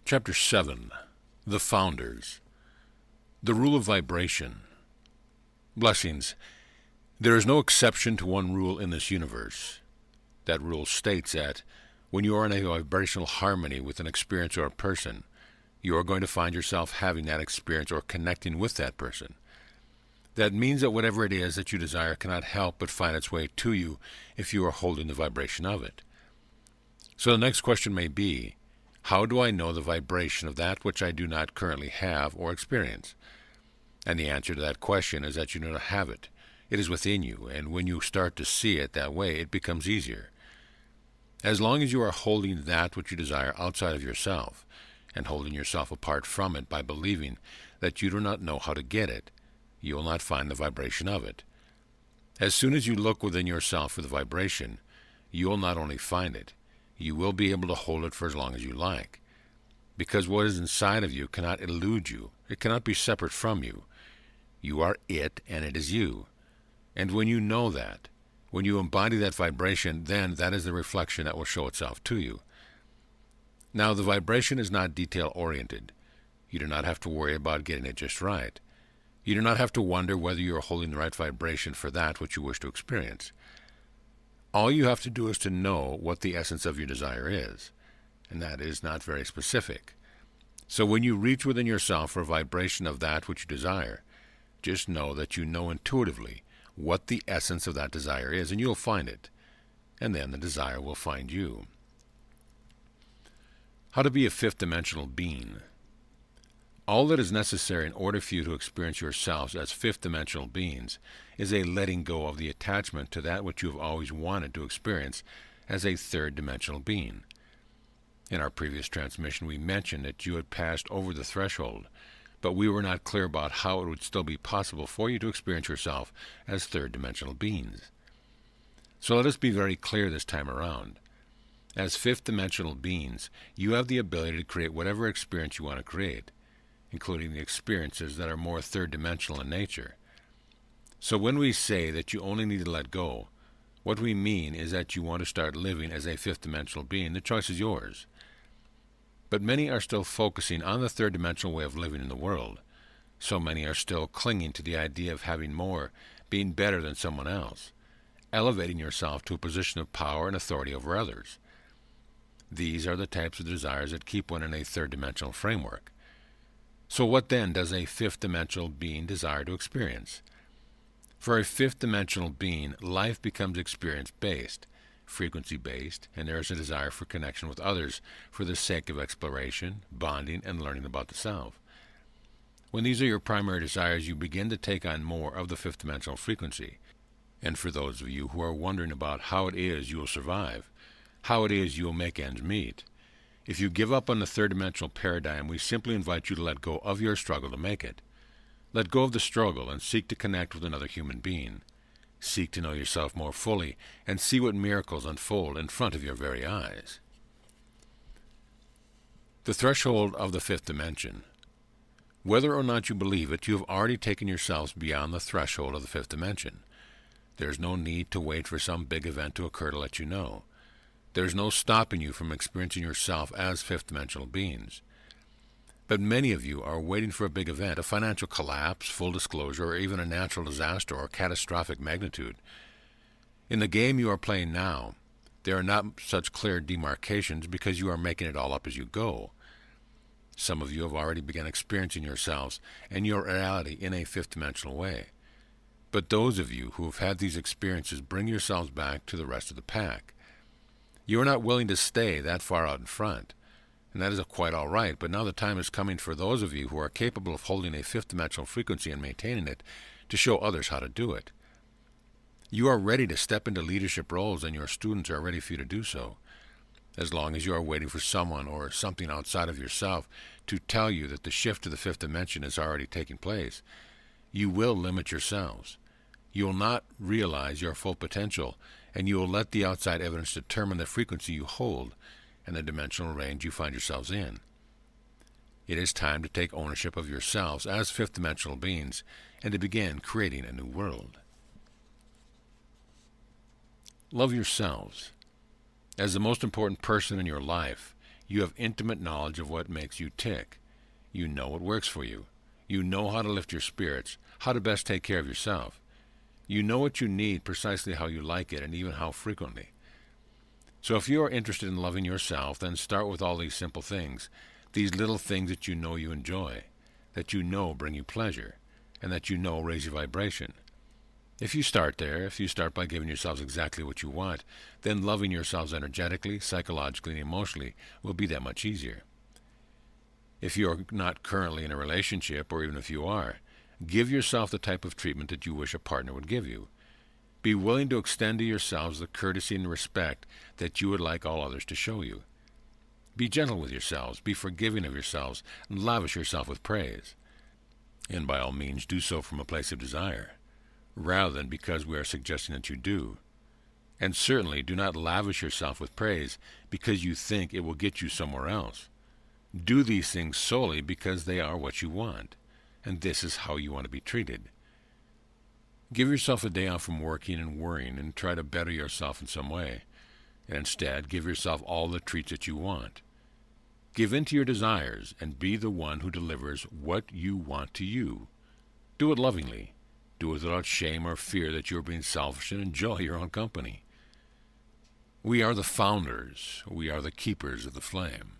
Chapter 7. The Founders. The Rule of Vibration. Blessings. There is no exception to one rule in this universe. That rule states that when you are in a vibrational harmony with an experience or a person, you are going to find yourself having that experience or connecting with that person. That means that whatever it is that you desire cannot help but find its way to you if you are holding the vibration of it. So the next question may be, how do I know the vibration of that which I do not currently have or experience? And the answer to that question is that you do not have it. It is within you, and when you start to see it that way, it becomes easier. As long as you are holding that which you desire outside of yourself, and holding yourself apart from it by believing that you do not know how to get it, you will not find the vibration of it. As soon as you look within yourself for the vibration, you will not only find it, you will be able to hold it for as long as you like. Because what is inside of you cannot elude you. It cannot be separate from you. You are it, and it is you. And when you know that, when you embody that vibration, then that is the reflection that will show itself to you. Now, the vibration is not detail-oriented. You do not have to worry about getting it just right. You do not have to wonder whether you are holding the right vibration for that which you wish to experience. All you have to do is to know what the essence of your desire is, and that is not very specific. So when you reach within yourself for a vibration of that which you desire, just know that you know intuitively what the essence of that desire is, and you'll find it, and then the desire will find you. How to be a fifth-dimensional being. All that is necessary in order for you to experience yourselves as fifth-dimensional beings is a letting go of the attachment to that which you have always wanted to experience as a third-dimensional being. In our previous transmission, we mentioned that you had passed over the threshold, but we were not clear about how it would still be possible for you to experience yourself as third-dimensional beings. So let us be very clear this time around. As fifth-dimensional beings, you have the ability to create whatever experience you want to create, including the experiences that are more third-dimensional in nature. So when we say that you only need to let go, what we mean is that you want to start living as a fifth-dimensional being. The choice is yours. But many are still focusing on the third-dimensional way of living in the world. So many are still clinging to the idea of having more, being better than someone else, elevating yourself to a position of power and authority over others. These are the types of desires that keep one in a third-dimensional framework. So what then does a fifth-dimensional being desire to experience? For a fifth-dimensional being, life becomes experience-based, frequency-based, and there is a desire for connection with others for the sake of exploration, bonding, and learning about the self. When these are your primary desires, you begin to take on more of the fifth-dimensional frequency. And for those of you who are wondering about how it is you will survive, how it is you will make ends meet, if you give up on the third-dimensional paradigm, we simply invite you to let go of your struggle to make it. Let go of the struggle and seek to connect with another human being. Seek to know yourself more fully and see what miracles unfold in front of your very eyes. The threshold of the fifth dimension. Whether or not you believe it, you have already taken yourselves beyond the threshold of the fifth dimension. There is no need to wait for some big event to occur to let you know. There is no stopping you from experiencing yourself as fifth-dimensional beings. But many of you are waiting for a big event, a financial collapse, full disclosure, or even a natural disaster or catastrophic magnitude. In the game you are playing now, there are not such clear demarcations because you are making it all up as you go. Some of you have already begun experiencing yourselves and your reality in a fifth-dimensional way. But those of you who have had these experiences bring yourselves back to the rest of the pack. You are not willing to stay that far out in front, and that is quite all right, but now the time is coming for those of you who are capable of holding a fifth-dimensional frequency and maintaining it to show others how to do it. You are ready to step into leadership roles, and your students are ready for you to do so. As long as you are waiting for someone or something outside of yourself to tell you that the shift to the fifth dimension is already taking place, you will limit yourselves. You will not realize your full potential, and you will let the outside evidence determine the frequency you hold and the dimensional range you find yourselves in. It is time to take ownership of yourselves as fifth-dimensional beings and to begin creating a new world. Love yourselves. As the most important person in your life, You have intimate knowledge of what makes you tick. You know what works for you. You know how to lift your spirits, how to best take care of yourself. You know what you need precisely how you like it, and even how frequently. So if you are interested in loving yourself, then start with all these simple things, these little things that you know you enjoy, that you know bring you pleasure, and that you know raise your vibration. If you start there, if you start by giving yourselves exactly what you want, then loving yourselves energetically, psychologically, and emotionally will be that much easier. If you are not currently in a relationship, or even if you are, give yourself the type of treatment that you wish a partner would give you. Be willing to extend to yourselves the courtesy and respect that you would like all others to show you. Be gentle with yourselves, be forgiving of yourselves, and lavish yourself with praise. And by all means, do so from a place of desire, rather than because we are suggesting that you do. And certainly do not lavish yourself with praise because you think it will get you somewhere else. Do these things solely because they are what you want, and this is how you want to be treated. Give yourself a day off from working and worrying and try to better yourself in some way, and instead give yourself all the treats that you want. Give in to your desires and be the one who delivers what you want to you. Do it lovingly. Do it without shame or fear that you are being selfish, and enjoy your own company. We are the founders. We are the keepers of the flame.